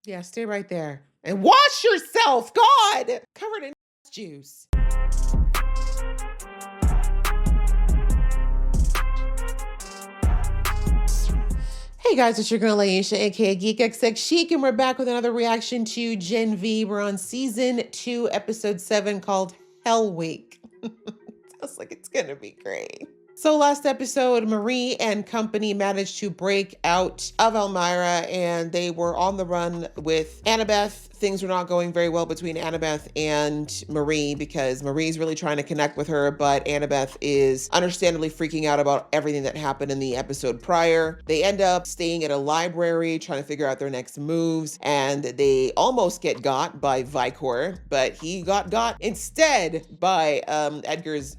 Yeah, stay right there. And wash yourself, God! Covered in juice. Hey guys, it's your girl Aisha, aka Geek XX Chic, and we're back with another reaction to Gen V. We're on season 2, episode 7, called Hell Week. Sounds like it's gonna be great. So last episode, Marie and company managed to break out of Elmira, and they were on the run with Annabeth. Things were not going very well between Annabeth and Marie because Marie's really trying to connect with her, but Annabeth is understandably freaking out about everything that happened in the episode prior. They end up staying at a library trying to figure out their next moves, and they almost get got by Vicor, but he got instead by Edgar's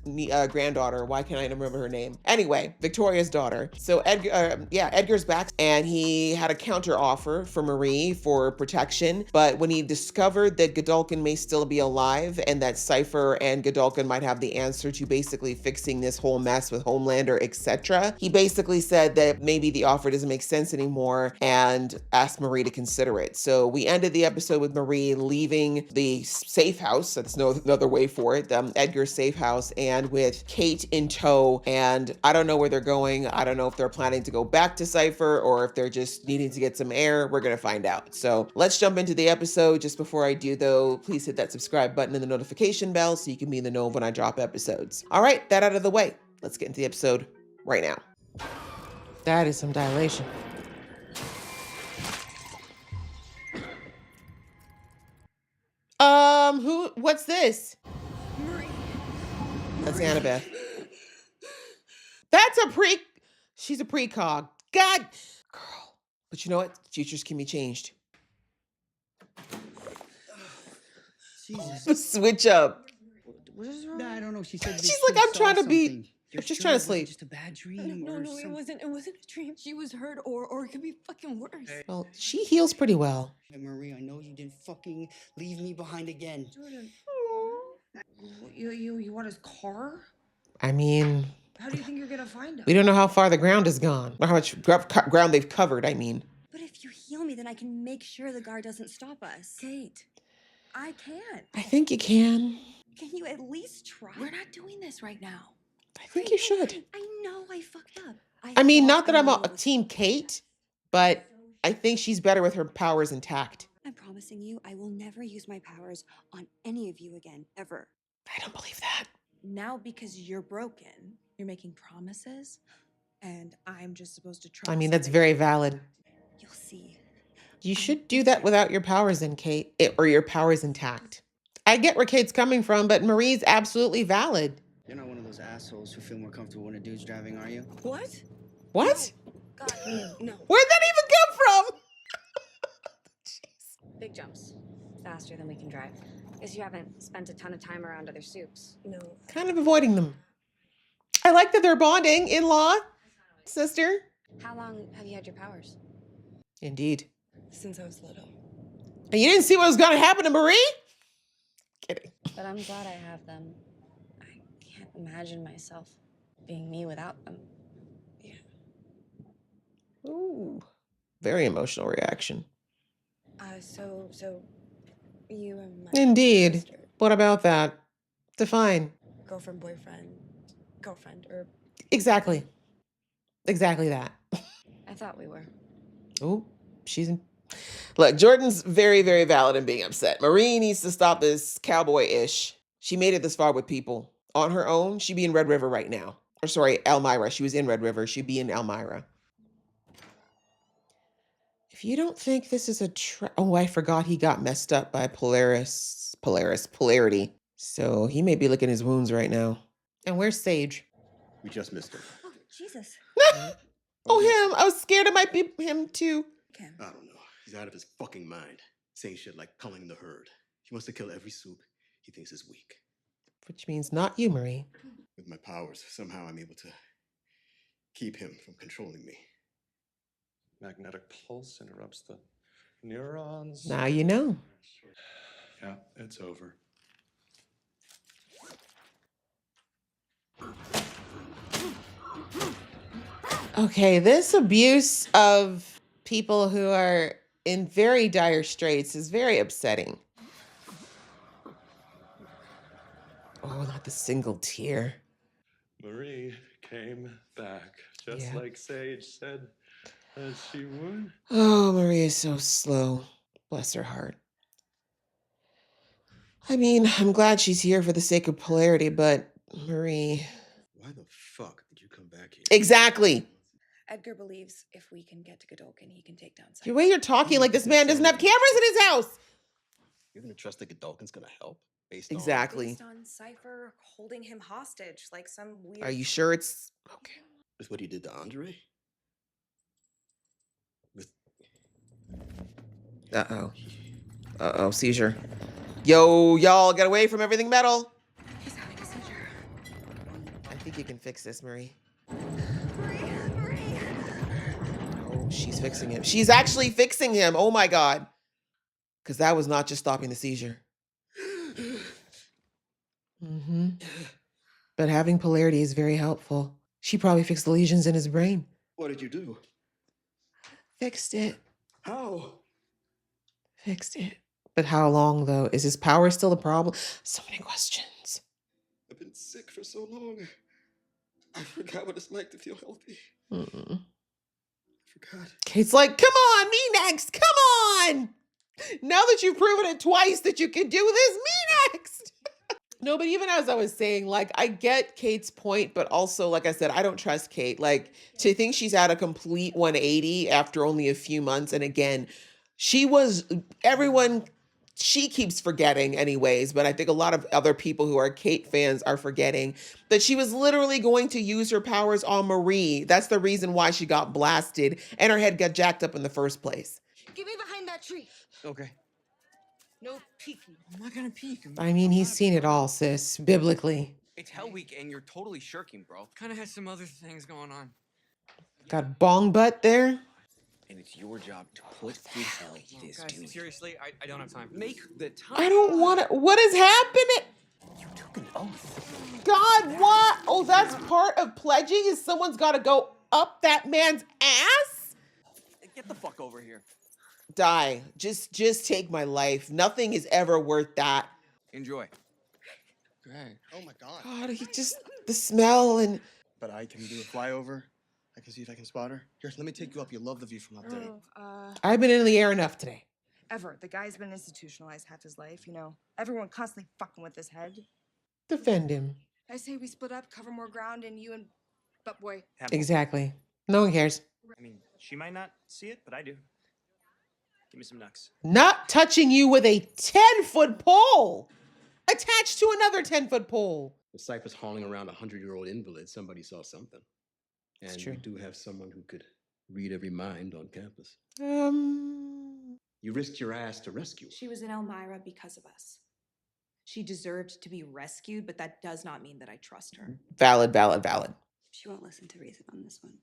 granddaughter. Why can't I remember her name? Anyway, Victoria's daughter. So Edgar's back, and he had a counter offer for Marie for protection, but when he discovered that Godolkin may still be alive and that Cypher and Godolkin might have the answer to basically fixing this whole mess with Homelander, etc., he basically said that maybe the offer doesn't make sense anymore and asked Marie to consider it. So we ended the episode with Marie leaving the safe house. That's no other way for it. Edgar's safe house, and with Kate in tow. And I don't know where they're going. I don't know if they're planning to go back to Cypher or if they're just needing to get some air. We're going to find out. So let's jump into the episode. Just before I do though, please hit that subscribe button and the notification bell so you can be in the know when I drop episodes. All right, that out of the way. Let's get into the episode right now. That is some dilation. What's this? Marie. That's Annabeth. That's she's a precog. God, girl. But you know what? Futures can be changed. Jesus. Switch up. What is wrong? I don't know. She said She's like, I'm trying to be. You're just trying to sleep. Just a bad dream. No, it wasn't a dream. She was hurt, or it could be fucking worse. Well, she heals pretty well. Hey, Marie, I know you didn't fucking leave me behind again. Jordan. You want his car? I mean, How do you think you're gonna find him? we don't know how far the ground has gone, or how much ground they've covered, I mean. But if you heal me, then I can make sure the guard doesn't stop us. Kate, I can't. I think you can. Can you at least try? We're not doing this right now. I think you should. I know I fucked up. I mean, thought not that I'm I a was- team Kate, but I think she's better with her powers intact. I'm promising you, I will never use my powers on any of you again, ever. I don't believe that. Now, because you're broken, you're making promises, and I'm just supposed to trust. I mean, that's very valid. You'll see. You should do that without your powers in, Kate, or your powers intact. I get where Kate's coming from, but Marie's absolutely valid. You're not one of those assholes who feel more comfortable when a dude's driving, are you? What? What? God, no. Where'd that even come from? Big jumps. Faster than we can drive. Guess you haven't spent a ton of time around other soups. No. Kind of avoiding them. I like that they're bonding, in-law, sister. How long have you had your powers? Indeed. Since I was little. And you didn't see what was going to happen to Marie? Kidding. But I'm glad I have them. I can't imagine myself being me without them. Yeah. Ooh, very emotional reaction. So you and my Indeed. sister, What about that? Define. girlfriend, boyfriend, girlfriend, or Exactly. Exactly that. I thought we were. Oh, she's in. Look, Jordan's very, very valid in being upset. Marie needs to stop this cowboy-ish. She made it this far with people. On her own, she'd be in Red River right now. Or sorry, Elmira. She was in Red River. She'd be in Elmira. If you don't think this is a oh, I forgot he got messed up by Polarity. So he may be licking his wounds right now. And where's Sage? We just missed him. Oh, Jesus. Oh, him. I was scared it might be him too. Kim. I don't know. He's out of his fucking mind. Saying shit like culling the herd. He wants to kill every soup he thinks is weak. Which means not you, Marie. With my powers, somehow I'm able to keep him from controlling me. Magnetic pulse interrupts the neurons. Now you know. Yeah, it's over. Okay, this abuse of people who are in very dire straits is very upsetting. Oh, not the single tear. Marie came back, just Yeah. like Sage said that she would. Oh, Marie is so slow. Bless her heart. I mean, I'm glad she's here for the sake of polarity, but Marie. Why the fuck did you come back here? Exactly. Edgar believes if we can get to Godolkin, he can take down The Cypher. way you're talking like this man doesn't have cameras in his house. You're gonna trust that Godolkin's gonna help? Based Exactly. Based on Cypher holding him hostage, like some weird. Are you sure it's okay? on with what he did to Andre? With Uh-oh. Uh-oh, seizure. Yo, y'all, get away from everything metal. He's having a seizure. I think you can fix this, Marie. Marie. Oh, she's fixing him. She's actually fixing him. Oh my God. Because that was not just stopping the seizure. Mm-hmm. But having polarity is very helpful. She probably fixed the lesions in his brain. what did you do? Fixed it. How? Fixed it. But how long, though? Is his power still a problem? So many questions. I've been sick for so long. I forgot what it's like to feel healthy. Mm-mm. I forgot. Kate's like, come on, me next. Come on. Now that you've proven it twice that you can do this, me next. No, but even as I was saying, like, I get Kate's point, but also, like I said, I don't trust Kate. Like, to think she's at a complete 180 after only a few months. And again, she keeps forgetting anyways, but I think a lot of other people who are Kate fans are forgetting that she was literally going to use her powers on Marie. That's the reason why she got blasted and her head got jacked up in the first place. Get me behind that tree. Okay. No peeking. I'm not gonna peek. I mean, he's seen it all, sis, biblically. It's Hell Week and you're totally shirking, bro. Kind of has some other things going on. Got bong butt there. And it's your job to put through hell this dude. Seriously, I don't have time for Make the time. I don't want to. What is happening? You took an oath. God, what? Oh, that's part of pledging is someone's got to go up that man's ass? Get the fuck over here. Die. Just take my life. Nothing is ever worth that. Enjoy. Great. Oh my god. God, the smell and But can you do a flyover? I can see if I can spot her. Here, let me take you up. You'll love the view from up there. I've been in the air enough today. Ever. The guy's been institutionalized half his life, you know. Everyone constantly fucking with his head. Defend him. I say we split up, cover more ground, and you and Butt Boy. Exactly. No one cares. I mean, she might not see it, but I do. Give me some nuts. Not touching you with a 10-foot pole attached to another 10-foot pole. The Cypher's hauling around a 100-year-old invalid. Somebody saw something. And true. we do have someone who could read every mind on campus. You risked your ass to rescue her. She was in Elmira because of us. She deserved to be rescued, but that does not mean that I trust her. Valid. She won't listen to reason on this one.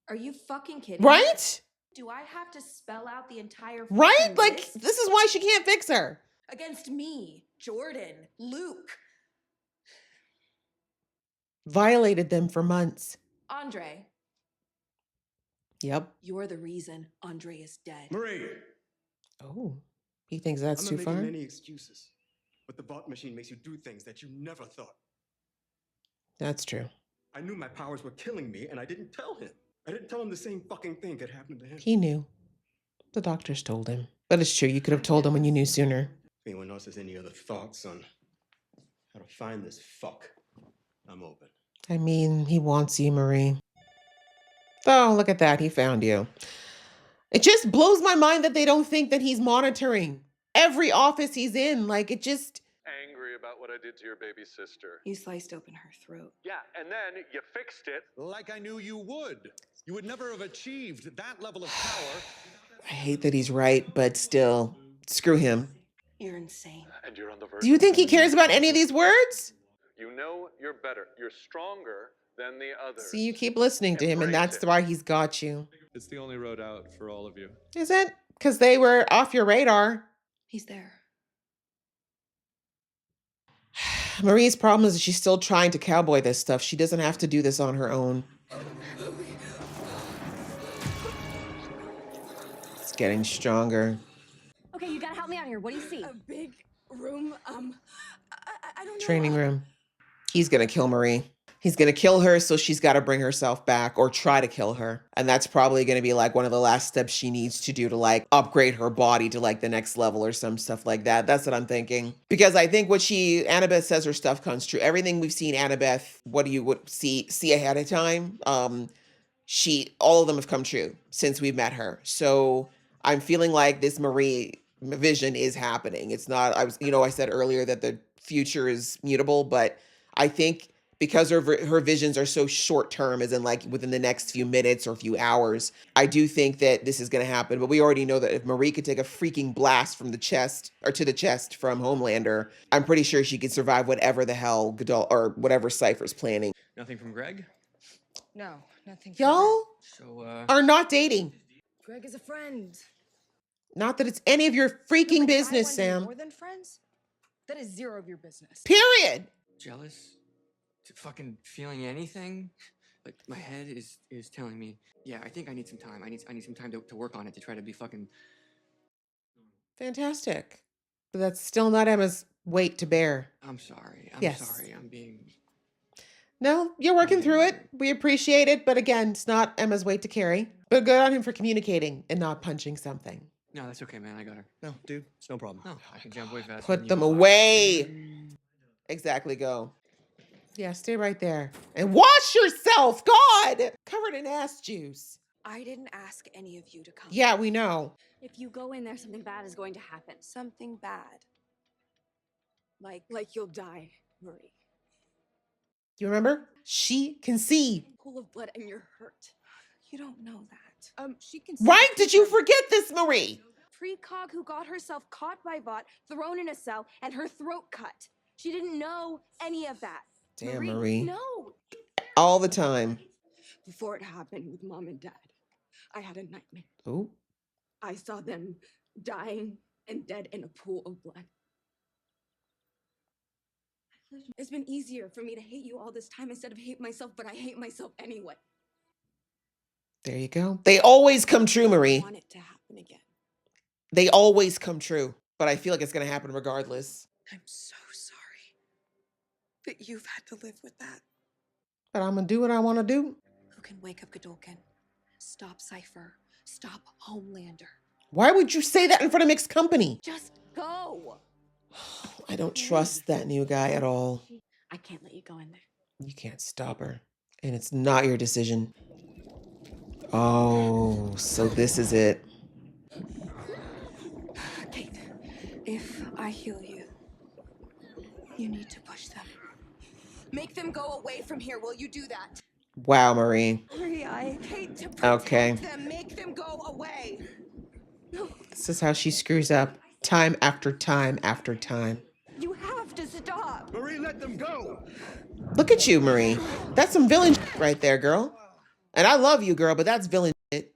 Are you fucking kidding me? Right? Do I have to spell out the entire Right? fucking Like, list? this is why she can't fix her. Against me, Jordan, Luke, Violated them for months. Andre. Yep. You're the reason Andre is dead. Marie! Oh, he thinks that's I'm too not far. making many excuses. But the bot machine makes you do things that you never thought. That's true. I knew my powers were killing me, and I didn't tell him. I didn't tell him the same fucking thing could happen to him. He knew. The doctors told him. But it's true, you could have told him when you knew sooner. If anyone else has any other thoughts on how to find this fuck, I'm open. I mean, he wants you, Marie. Oh, look at that. He found you. It just blows my mind that they don't think that he's monitoring every office he's in. Like, it just... Angry about what I did to your baby sister. You sliced open her throat. Yeah, and then you fixed it like I knew you would. You would never have achieved that level of power. I hate that he's right, but still, screw him. You're insane. And you're on the verge. Do you think he cares about any of these words? You know you're better. You're stronger than the others. See, you keep listening to him, and that's why he's got you. It's the only road out for all of you. Is it? Because they were off your radar. He's there. Marie's problem is that she's still trying to cowboy this stuff. She doesn't have to do this on her own. getting stronger. Okay, you gotta help me out here. What do you see? A big room. I don't know. Training room. He's gonna kill Marie. He's gonna kill her, so she's got to bring herself back or try to kill her. And that's probably gonna be like one of the last steps she needs to do to like upgrade her body to like the next level or some stuff like that. That's what I'm thinking. Because I think what Annabeth says, her stuff comes true. Everything we've seen Annabeth, what do you would see ahead of time? All of them have come true since we've met her. So I'm feeling like this Marie vision is happening. It's not, I said earlier that the future is mutable, but I think because her visions are so short term, as in like within the next few minutes or few hours, I do think that this is going to happen. But we already know that if Marie could take a freaking blast from the chest or to the chest from Homelander, I'm pretty sure she could survive whatever the hell Godal or whatever Cypher's planning. Nothing from Greg? No, nothing. from Y'all So, are not dating. Greg is a friend. Not that it's any of your freaking business, Sam. More than friends? That is zero of your business. Period. jealous? To fucking feeling anything? Like, my head is telling me, yeah, I think I need some time. I need some time to work on it to try to be fucking... Fantastic. But that's still not Emma's weight to bear. I'm sorry. I'm Yes. sorry. I'm being... No, you're working through it. We appreciate it. But again, it's not Emma's weight to carry. But good on him for communicating and not punching something. No, that's okay, man. I got her. No, dude, it's no problem. No, I can jump way faster. Put them away. Exactly, go. Yeah, stay right there. And wash yourself, God! Covered in ass juice. I didn't ask any of you to come. Yeah, we know. If you go in there, something bad is going to happen. Something bad. Like you'll die, Marie. You remember? She can see. Pool of blood and you're hurt. You don't know that. She can. see Right? the Did you future. forget this, Marie? Precog who got herself caught by Vought, thrown in a cell, and her throat cut. She didn't know any of that. Damn, Marie. No. All the time. Before it happened with Mom and Dad, I had a nightmare. Oh. I saw them dying and dead in a pool of blood. It's been easier for me to hate you all this time instead of hate myself, but I hate myself anyway. There you go. They always come true, I Marie. want it to happen again. They always come true. But I feel like it's going to happen regardless. I'm so sorry that you've had to live with that. But I'm going to do what I want to do. Who can wake up Godolkin? Stop Cypher. Stop Homelander. Why would you say that in front of mixed company? Just go. I don't trust that new guy at all. I can't let you go in there. You can't stop her. And it's not your decision. Oh, so this is it. Kate, if I heal you, you need to push them. Make them go away from here. Will you do that? Wow, Marie. Marie, Kate, to protect Okay. them. Make them go away. No, This is how she screws up. Time after time after time. you have to stop. Marie, let them go! Look at you, Marie. That's some villain shit right there, girl. And I love you, girl, but that's villain shit.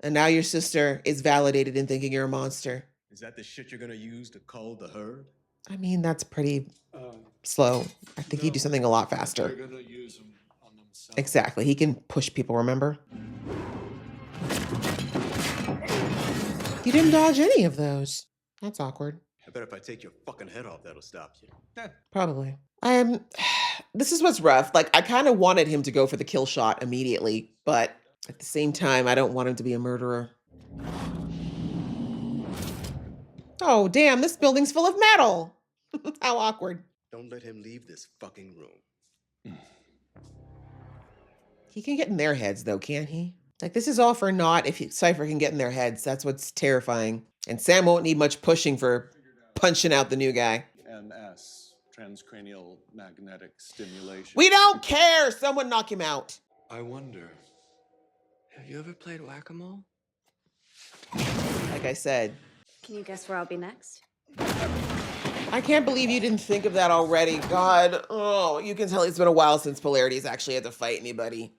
And now your sister is validated in thinking you're a monster. Is that the shit you're gonna use to cull the herd? I mean, that's pretty slow. I think he'd do something a lot faster. gonna use them on themselves. Exactly. He can push people, remember? You didn't dodge any of those. That's awkward. I bet if I take your fucking head off, that'll stop you. Probably. This is what's rough. Like, I kind of wanted him to go for the kill shot immediately, but at the same time, I don't want him to be a murderer. Oh, damn, this building's full of metal. How awkward. Don't let him leave this fucking room. He can get in their heads, though, can't he? Like, this is all for naught if Cypher can get in their heads. That's what's terrifying. And Sam won't need much pushing for punching out the new guy. MS, transcranial magnetic stimulation. We don't care. Someone knock him out. I wonder. Have you ever played whack-a-mole? Like I said, Can you guess where I'll be next? I can't believe you didn't think of that already. God. Oh, you can tell it's been a while since Polarity's actually had to fight anybody.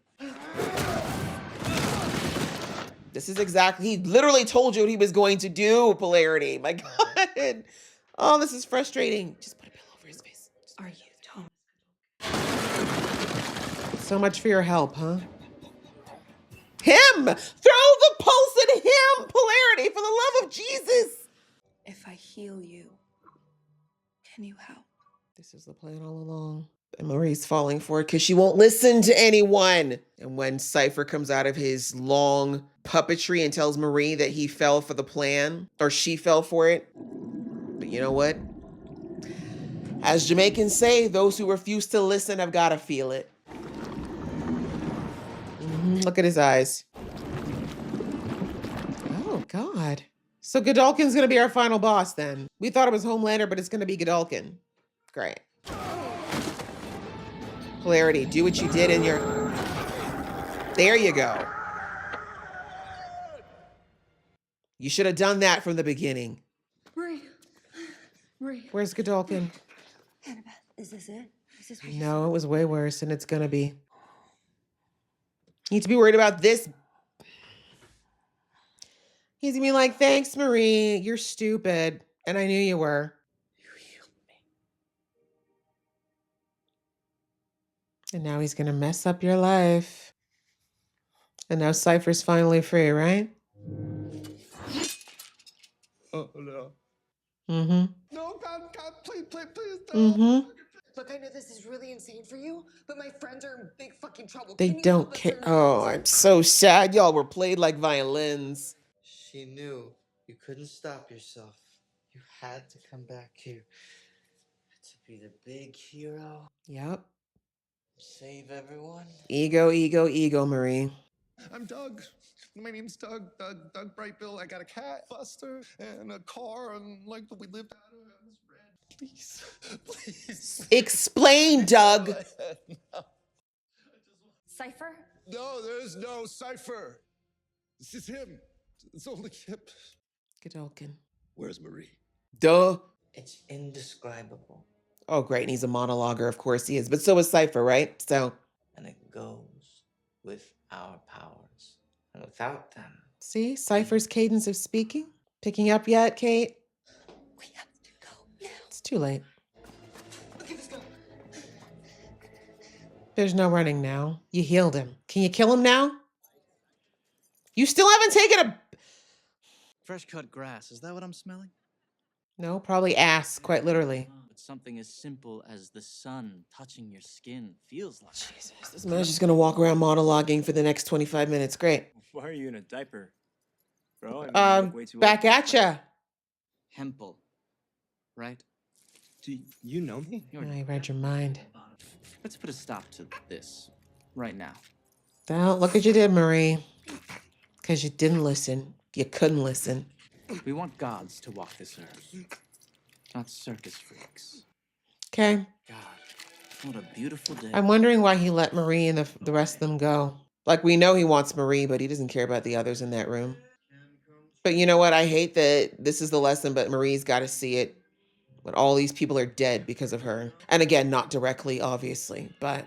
This is exactly, he literally told you what he was going to do, Polarity. My God. Oh, this is frustrating. Just put a pillow over his face. Are you Tom? So much for your help, huh? Him! Throw the pulse at This is the plan all along. And Marie's falling for it because she won't listen to anyone. And when Cypher comes out of his long puppetry and tells Marie that he fell for the plan, or she fell for it. But you know what? As Jamaicans say, those who refuse to listen have got to feel it. Look at his eyes. Oh, God. So Godolkin's going to be our final boss then. We thought it was Homelander, but it's going to be Godolkin. Great. Polarity, do what you did in your... There you go. You should have done that from the beginning. Marie. Marie. Where's Godolkin? Annabeth, is this it? Is this what No, it was way worse, and it's gonna be. You need to be worried about this. He's gonna be like, thanks, Marie. You're stupid. And I knew you were. You healed me. And now he's gonna mess up your life. And now Cypher's finally free, right? Oh, no. Mm-hmm. No, God, please, don't. Mm-hmm. Look, I know this is really insane for you, but my friends are in big fucking trouble. They Can you don't help us care. or Oh, not? I'm so sad. Y'all were played like violins. She knew you couldn't stop yourself. You had to come back here to be the big hero, Yep. save everyone. Ego, ego, ego, Marie. I'm Doug. My name's Doug Doug Brightbill. I got a cat, Buster, and a car, and like we lived out of it was red. Please, please. Explain, Doug. Go ahead. No. Cypher? No, there's no Cypher. This is him. It's only Kip. Godolkin. Where's Marie? Duh. It's indescribable, Oh, great. And he's a monologuer. Of course he is. But so is Cypher, right? So, and it goes with our powers. And without them, see? Cypher's cadence of speaking. Picking up yet, Kate? We have to go now. It's too late. Okay, let's go. There's no running now. You healed him. Can you kill him now? You still haven't taken a... Fresh cut grass, is that what I'm smelling? No, probably ass, quite literally. But something as simple as the sun touching your skin feels like. Jesus, this man's just gonna walk around monologuing for the next 25 minutes. Great. Why are you in a diaper? Bro, I mean, you look way too Back old. at ya. Hempel, right? Do you know me? I read your mind. Let's put a stop to this right now. Well, look what you did, Marie. Because you didn't listen. You couldn't listen. We want gods to walk this earth, not circus freaks. Okay. God, what a beautiful day. I'm wondering why he let Marie and the rest of them go. Like, we know he wants Marie, but he doesn't care about the others in that room. But you know what? I hate that this is the lesson, but Marie's got to see it. But all these people are dead because of her. And again, not directly, obviously, but...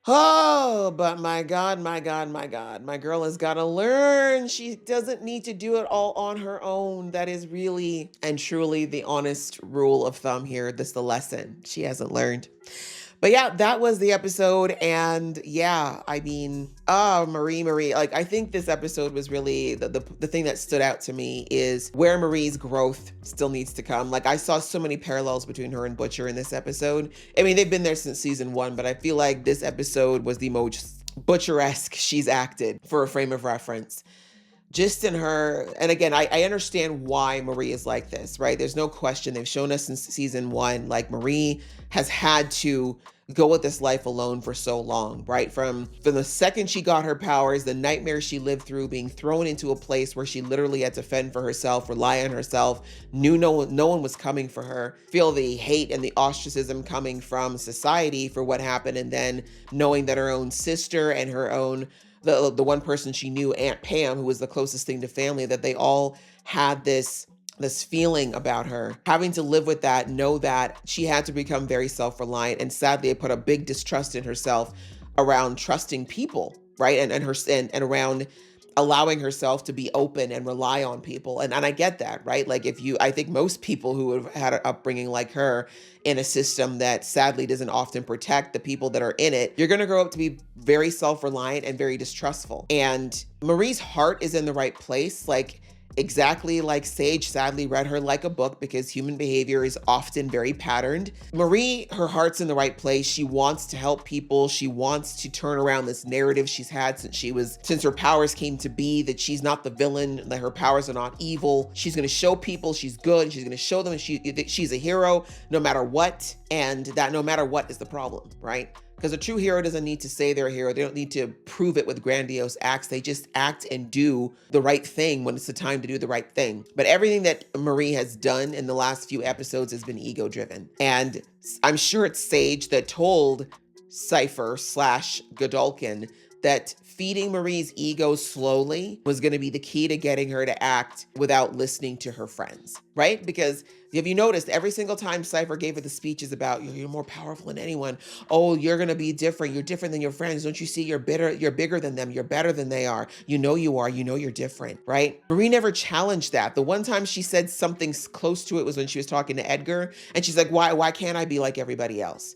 Oh, but my God, my God, my God. My girl has got to learn. She doesn't need to do it all on her own. That is really and truly the honest rule of thumb here. This is the lesson she hasn't learned. But yeah, that was the episode. And yeah, I mean, Marie, like, I think this episode was really the thing that stood out to me is where Marie's growth still needs to come. Like, I saw so many parallels between her and Butcher in this episode. I mean, they've been there since season 1, but I feel like this episode was the most Butcher-esque she's acted for a frame of reference. Just in her, and again, I understand why Marie is like this, right? There's no question. They've shown us in season 1, like, Marie has had to go with this life alone for so long, right? From the second she got her powers, the nightmares she lived through, being thrown into a place where she literally had to fend for herself, rely on herself, knew no one was coming for her, feel the hate and the ostracism coming from society for what happened, and then knowing that her own sister and her own the one person she knew, Aunt Pam, who was the closest thing to family, that they all had this feeling about her. Having to live with that, know that she had to become very self-reliant, and sadly, it put a big distrust in herself around trusting people, right? And around allowing herself to be open and rely on people. And I get that, right? Like, I think most people who have had an upbringing like her in a system that sadly doesn't often protect the people that are in it, you're going to grow up to be very self-reliant and very distrustful. And Marie's heart is in the right place. Like, exactly like Sage sadly read her like a book, because human behavior is often very patterned. Marie, her heart's in the right place. She wants to help people. She wants to turn around this narrative she's had since her powers came to be, that she's not the villain, that her powers are not evil. She's going to show people she's good. She's going to show them that she's a hero no matter what, and that no matter what is the problem, right? Because a true hero doesn't need to say they're a hero. They don't need to prove it with grandiose acts. They just act and do the right thing when it's the time to do the right thing. But everything that Marie has done in the last few episodes has been ego-driven. And I'm sure it's Sage that told Cypher / Godolkin that feeding Marie's ego slowly was going to be the key to getting her to act without listening to her friends, right? Because have you noticed every single time Cypher gave her the speeches about you're more powerful than anyone. Oh, you're going to be different. You're different than your friends. Don't you see you're bigger than them. You're better than they are. You know you are. You know you're different, right? Marie never challenged that. The one time she said something close to it was when she was talking to Edgar, and she's like, why can't I be like everybody else?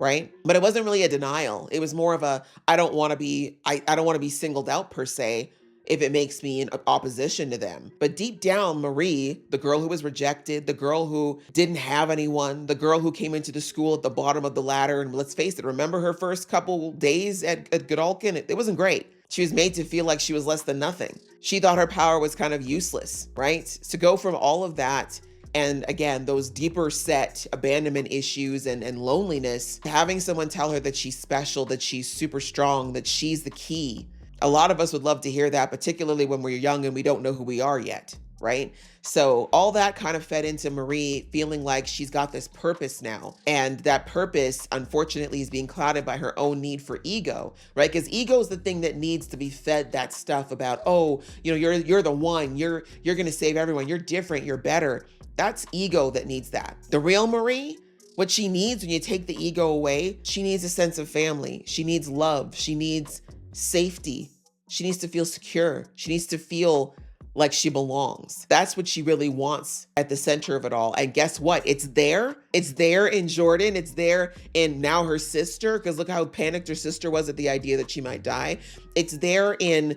Right? But it wasn't really a denial. It was more of a, I don't want to be singled out per se if it makes me in opposition to them. But deep down, Marie, the girl who was rejected, the girl who didn't have anyone, the girl who came into the school at the bottom of the ladder, and let's face it, remember her first couple days at Godolkin? It wasn't great. She was made to feel like she was less than nothing. She thought her power was kind of useless, right? To go from all of that, and again, those deeper set abandonment issues and loneliness, having someone tell her that she's special, that she's super strong, that she's the key. A lot of us would love to hear that, particularly when we're young and we don't know who we are yet, right? So all that kind of fed into Marie feeling like she's got this purpose now. And that purpose, unfortunately, is being clouded by her own need for ego, right? Because ego is the thing that needs to be fed that stuff about, oh, you're the one, you're going to save everyone. You're different. You're better. That's ego that needs that. The real Marie, what she needs when you take the ego away, she needs a sense of family. She needs love. She needs safety. She needs to feel secure. She needs to feel like she belongs. That's what she really wants at the center of it all. And guess what? It's there. It's there in Jordan. It's there in now her sister, because look how panicked her sister was at the idea that she might die. It's there in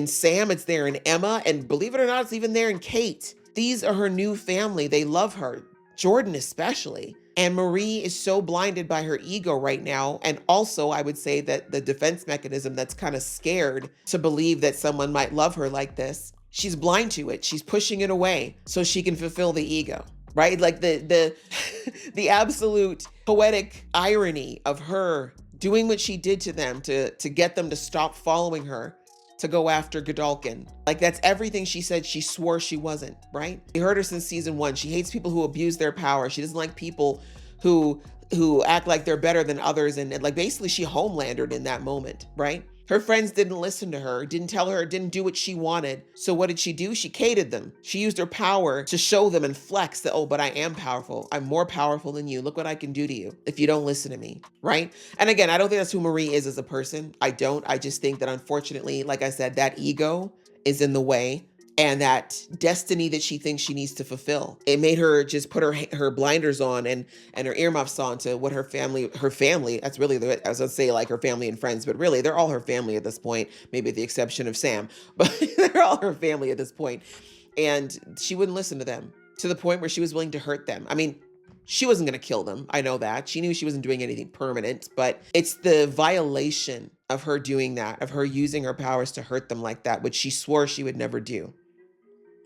Sam. It's there in Emma. And believe it or not, it's even there in Kate. These are her new family. They love her, Jordan especially. And Marie is so blinded by her ego right now. And also, I would say that the defense mechanism that's kind of scared to believe that someone might love her like this, she's blind to it. She's pushing it away so she can fulfill the ego, right? Like the absolute poetic irony of her doing what she did to them to get them to stop following her, to go after Godolkin. Like that's everything she said she swore she wasn't, right? We heard her since season 1. She hates people who abuse their power. She doesn't like people who act like they're better than others. And like basically she homelandered in that moment, right? Her friends didn't listen to her, didn't tell her, didn't do what she wanted. So what did she do? She cated them. She used her power to show them and flex that, oh, but I am powerful. I'm more powerful than you. Look what I can do to you if you don't listen to me, right? And again, I don't think that's who Marie is as a person. I don't. I just think that unfortunately, like I said, that ego is in the way. And that destiny that she thinks she needs to fulfill. It made her just put her blinders on and her earmuffs on to what her family, that's really, I was gonna say like her family and friends, but really they're all her family at this point, maybe with the exception of Sam, but they're all her family at this point. And she wouldn't listen to them to the point where she was willing to hurt them. I mean, she wasn't gonna kill them. I know that. She knew she wasn't doing anything permanent, but it's the violation of her doing that, of her using her powers to hurt them like that, which she swore she would never do.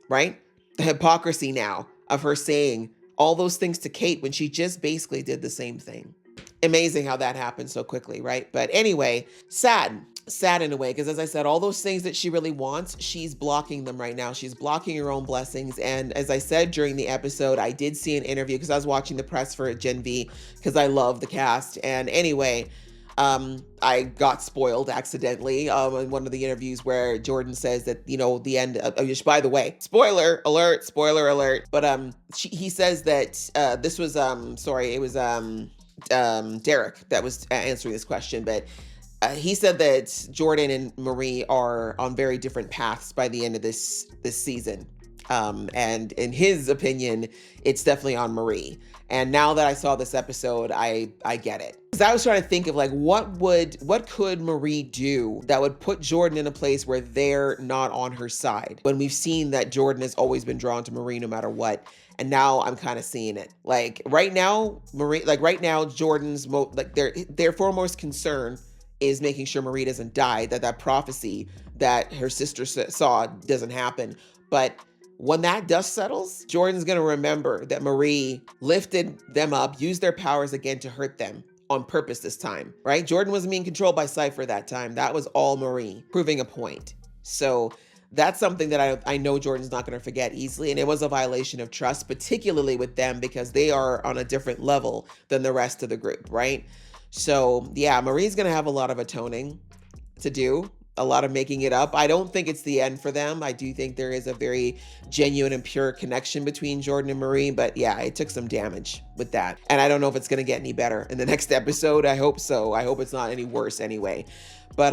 Right? The hypocrisy now of her saying all those things to Kate when she just basically did the same thing. Amazing how that happened so quickly, right? But anyway, sad in a way, because as I said, all those things that she really wants, she's blocking them right now. She's blocking her own blessings. And as I said during the episode, I did see an interview because I was watching the press for Gen V because I love the cast. And anyway, I got spoiled accidentally in one of the interviews where Jordan says that, the end of, by the way, spoiler alert. But he says that this was, it was Derek that was answering this question. But he said that Jordan and Marie are on very different paths by the end of this season. And in his opinion, it's definitely on Marie. And now that I saw this episode, I get it. Because I was trying to think of like, what could Marie do that would put Jordan in a place where they're not on her side? When we've seen that Jordan has always been drawn to Marie no matter what. And now I'm kind of seeing it. Like right now, Jordan's their foremost concern is making sure Marie doesn't die, that prophecy that her sister saw doesn't happen. But when that dust settles, Jordan's gonna remember that Marie lifted them up, used their powers again to hurt them on purpose this time, right? Jordan wasn't being controlled by Cypher that time. That was all Marie, proving a point. So that's something that I know Jordan's not gonna forget easily. And it was a violation of trust, particularly with them because they are on a different level than the rest of the group, right? So yeah, Marie's gonna have a lot of atoning to do, a lot of making it up. I don't think it's the end for them. I do think there is a very genuine and pure connection between Jordan and Marie, but yeah, it took some damage with that. And I don't know if it's gonna get any better in the next episode. I hope so. I hope it's not any worse anyway. But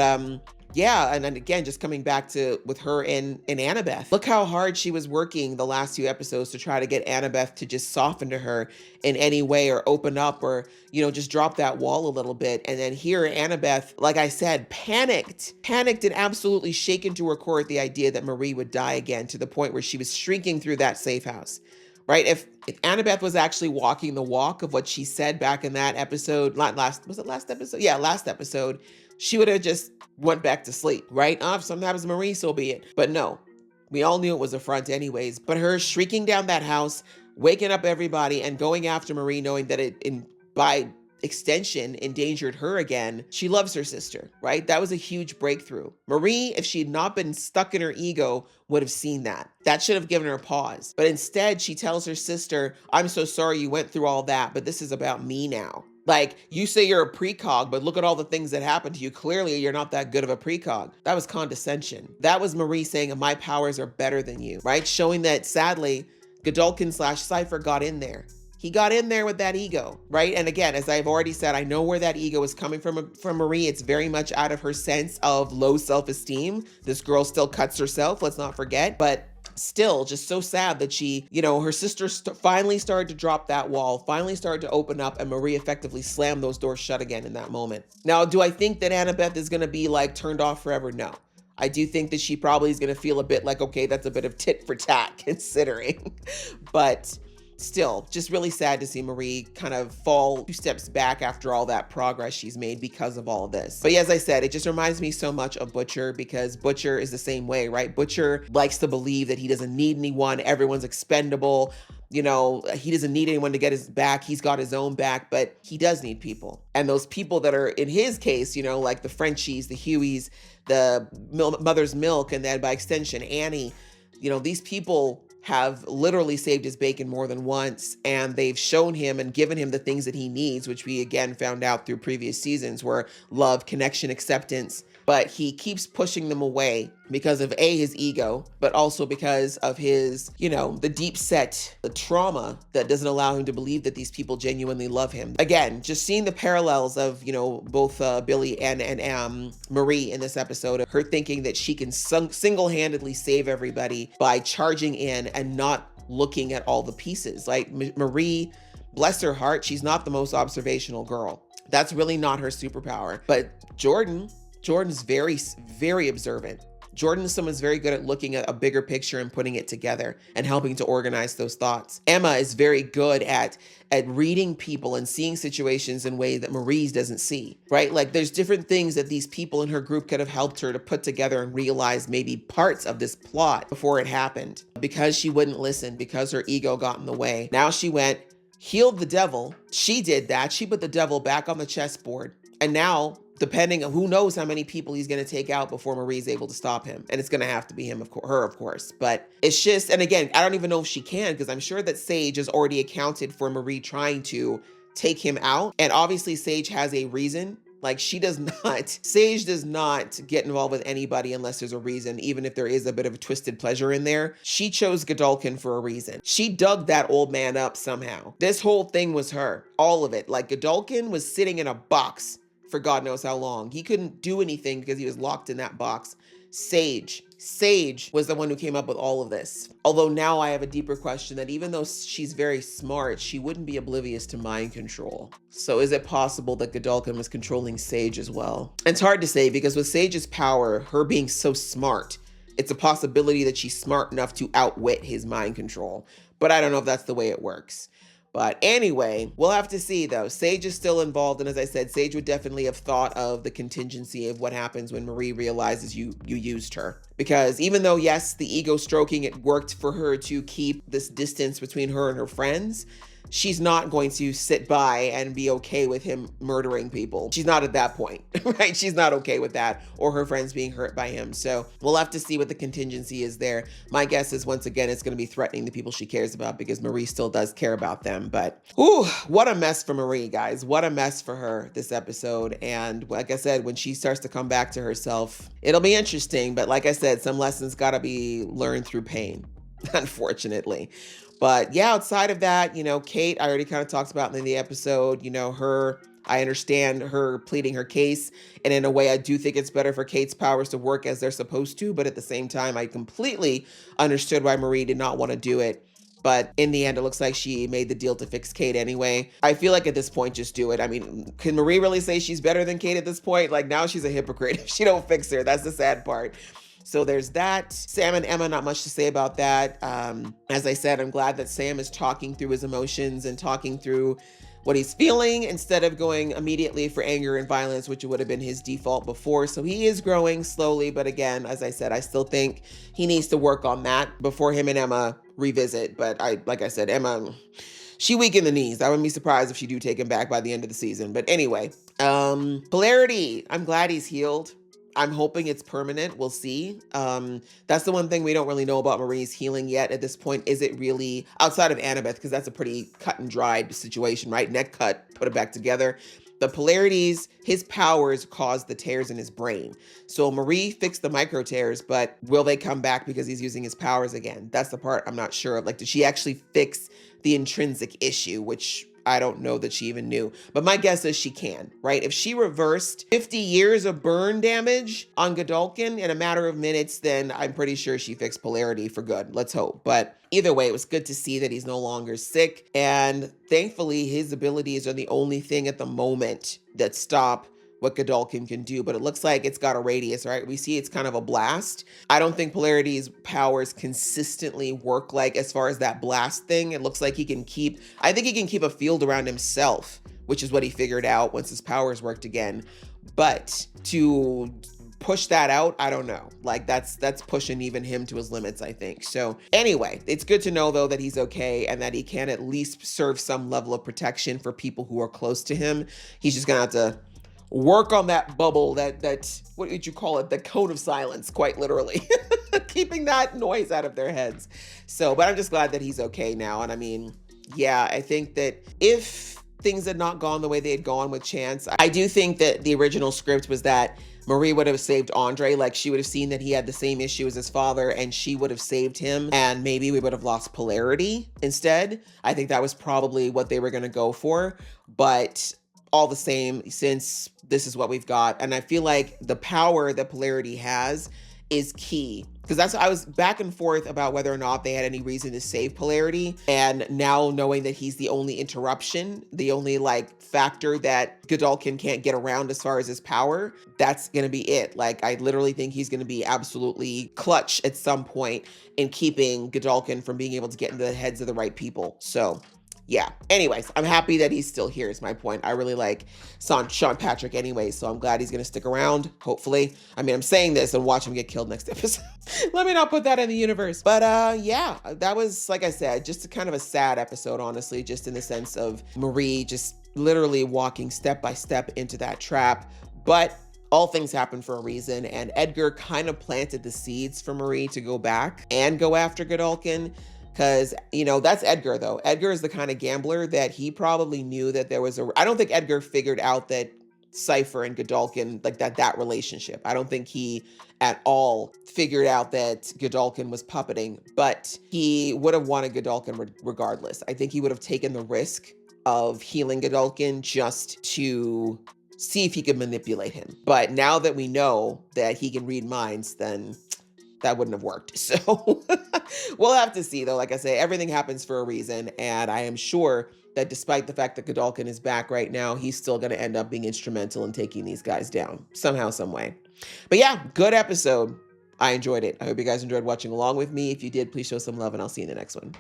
yeah, and then again, just coming back to with her and Annabeth. Look how hard she was working the last few episodes to try to get Annabeth to just soften to her in any way or open up or, just drop that wall a little bit. And then here Annabeth, like I said, panicked and absolutely shaken to her core at the idea that Marie would die again, to the point where she was shrinking through that safe house. Right? If Annabeth was actually walking the walk of what she said back in that episode, last episode? Yeah, last episode, she would have just went back to sleep, right? If something happens to Marie, so be it. But no, we all knew it was a front anyways. But her shrieking down that house, waking up everybody and going after Marie, knowing that by extension endangered her again. She loves her sister, right? That was a huge breakthrough. Marie, if she had not been stuck in her ego, would have seen that. That should have given her a pause. But instead, she tells her sister, I'm so sorry you went through all that, but this is about me now. Like, you say you're a precog, but look at all the things that happened to you. Clearly, you're not that good of a precog. That was condescension. That was Marie saying, my powers are better than you, right? Showing that, sadly, Godolkin/Cypher got in there. He got in there with that ego, right? And again, as I've already said, I know where that ego is coming from Marie. It's very much out of her sense of low self-esteem. This girl still cuts herself, let's not forget. But still, just so sad that she, her sister finally started to drop that wall, finally started to open up, and Marie effectively slammed those doors shut again in that moment. Now, do I think that Annabeth is going to be like turned off forever? No. I do think that she probably is going to feel a bit like, okay, that's a bit of tit for tat considering. But still, just really sad to see Marie kind of fall 2 steps back after all that progress she's made because of all of this. But yeah, as I said, it just reminds me so much of Butcher, because Butcher is the same way, right? Butcher likes to believe that he doesn't need anyone. Everyone's expendable. He doesn't need anyone to get his back. He's got his own back, but he does need people. And those people that are, in his case, like the Frenchies, the Hueys, the Mother's Milk, and then by extension, Annie, these people have literally saved his bacon more than once, and they've shown him and given him the things that he needs, which we again found out through previous seasons, were love, connection, acceptance. But he keeps pushing them away because of his ego, but also because of his, the deep set, the trauma that doesn't allow him to believe that these people genuinely love him. Again, just seeing the parallels of, both Billy and Marie in this episode, her thinking that she can single-handedly save everybody by charging in and not looking at all the pieces. Like Marie, bless her heart, she's not the most observational girl. That's really not her superpower. But Jordan's very, very observant. Jordan is someone who's very good at looking at a bigger picture and putting it together and helping to organize those thoughts. Emma is very good at reading people and seeing situations in ways that Marie doesn't see, right? Like there's different things that these people in her group could have helped her to put together and realize maybe parts of this plot before it happened. Because she wouldn't listen, because her ego got in the way. Now she went, healed the devil. She did that. She put the devil back on the chessboard. And now, depending on who knows how many people he's going to take out before Marie's able to stop him. And it's going to have to be him, of course. But it's just, and again, I don't even know if she can, because I'm sure that Sage has already accounted for Marie trying to take him out. And obviously Sage has a reason. Like Sage does not get involved with anybody unless there's a reason, even if there is a bit of a twisted pleasure in there. She chose Godolkin for a reason. She dug that old man up somehow. This whole thing was her, all of it. Like Godolkin was sitting in a box for God knows how long. He couldn't do anything because he was locked in that box. Sage was the one who came up with all of this. Although now I have a deeper question that even though she's very smart, she wouldn't be oblivious to mind control. So is it possible that Godolkin was controlling Sage as well? And it's hard to say because with Sage's power, her being so smart, it's a possibility that she's smart enough to outwit his mind control. But I don't know if that's the way it works. But anyway, we'll have to see though. Sage is still involved. And as I said, Sage would definitely have thought of the contingency of what happens when Marie realizes you used her. Because even though, yes, the ego stroking, it worked for her to keep this distance between her and her friends, she's not going to sit by and be okay with him murdering people. She's not at that point, right? She's not okay with that or her friends being hurt by him. So we'll have to see what the contingency is there. My guess is once again, it's going to be threatening the people she cares about because Marie still does care about them. But ooh, what a mess for Marie, guys. What a mess for her this episode. And like I said, when she starts to come back to herself, it'll be interesting. But like I said, some lessons got to be learned through pain, unfortunately. But yeah, outside of that, Kate, I already kind of talked about in the episode, I understand her pleading her case. And in a way, I do think it's better for Kate's powers to work as they're supposed to. But at the same time, I completely understood why Marie did not want to do it. But in the end, it looks like she made the deal to fix Kate anyway. I feel like at this point, just do it. I mean, can Marie really say she's better than Kate at this point? Like now she's a hypocrite if she don't fix her. That's the sad part. So there's that. Sam and Emma, not much to say about that. As I said, I'm glad that Sam is talking through his emotions and talking through what he's feeling instead of going immediately for anger and violence, which would have been his default before. So he is growing slowly. But again, as I said, I still think he needs to work on that before him and Emma revisit. But like I said, Emma, she weak in the knees. I wouldn't be surprised if she do take him back by the end of the season. But anyway, Polarity, I'm glad he's healed. I'm hoping it's permanent. We'll see. That's the one thing we don't really know about Marie's healing yet at this point. Is it really outside of Annabeth? Because that's a pretty cut and dried situation, right? Neck cut, put it back together. The Polarities, his powers caused the tears in his brain. So Marie fixed the micro tears, but will they come back because he's using his powers again? That's the part I'm not sure of. Like, did she actually fix the intrinsic issue, which I don't know that she even knew, but my guess is she can, right? If she reversed 50 years of burn damage on Godolkin in a matter of minutes, then I'm pretty sure she fixed Polarity for good. Let's hope. But either way, it was good to see that he's no longer sick. And thankfully, his abilities are the only thing at the moment that stop what Godolkin can do, but it looks like it's got a radius, right? We see it's kind of a blast. I don't think Polarity's powers consistently work like as far as that blast thing. It looks like I think he can keep a field around himself, which is what he figured out once his powers worked again. But to push that out, I don't know. Like that's pushing even him to his limits, I think. So anyway, it's good to know though that he's okay and that he can at least serve some level of protection for people who are close to him. He's just gonna have to work on that bubble, that what would you call it? The cone of silence, quite literally. Keeping that noise out of their heads. So, but I'm just glad that he's okay now. And I mean, yeah, I think that if things had not gone the way they had gone with Chance, I do think that the original script was that Marie would have saved Andre. Like she would have seen that he had the same issue as his father and she would have saved him. And maybe we would have lost Polarity instead. I think that was probably what they were going to go for. But all the same, since this is what we've got, and I feel like the power that Polarity has is key, because I was back and forth about whether or not they had any reason to save Polarity, and now knowing that he's the only interruption, the only like factor that Godolkin can't get around as far as his power, that's gonna be it. Like I literally think he's gonna be absolutely clutch at some point in keeping Godolkin from being able to get into the heads of the right people. So yeah, anyways, I'm happy that he's still here is my point. I really like Sean Patrick anyway, so I'm glad he's going to stick around, hopefully. I mean, I'm saying this and watch him get killed next episode. Let me not put that in the universe. But yeah, that was, like I said, just a kind of a sad episode, honestly, just in the sense of Marie just literally walking step by step into that trap. But all things happen for a reason, and Edgar kind of planted the seeds for Marie to go back and go after Godolkin. Because, that's Edgar, though. Edgar is the kind of gambler that he probably knew that there was I don't think Edgar figured out that Cypher and Godolkin, like that relationship. I don't think he at all figured out that Godolkin was puppeting, but he would have wanted Godolkin regardless. I think he would have taken the risk of healing Godolkin just to see if he can manipulate him. But now that we know that he can read minds, then that wouldn't have worked. So we'll have to see, though. Like I say, everything happens for a reason. And I am sure that despite the fact that Godolkin is back right now, he's still going to end up being instrumental in taking these guys down somehow, some way. But yeah, good episode. I enjoyed it. I hope you guys enjoyed watching along with me. If you did, please show some love, and I'll see you in the next one.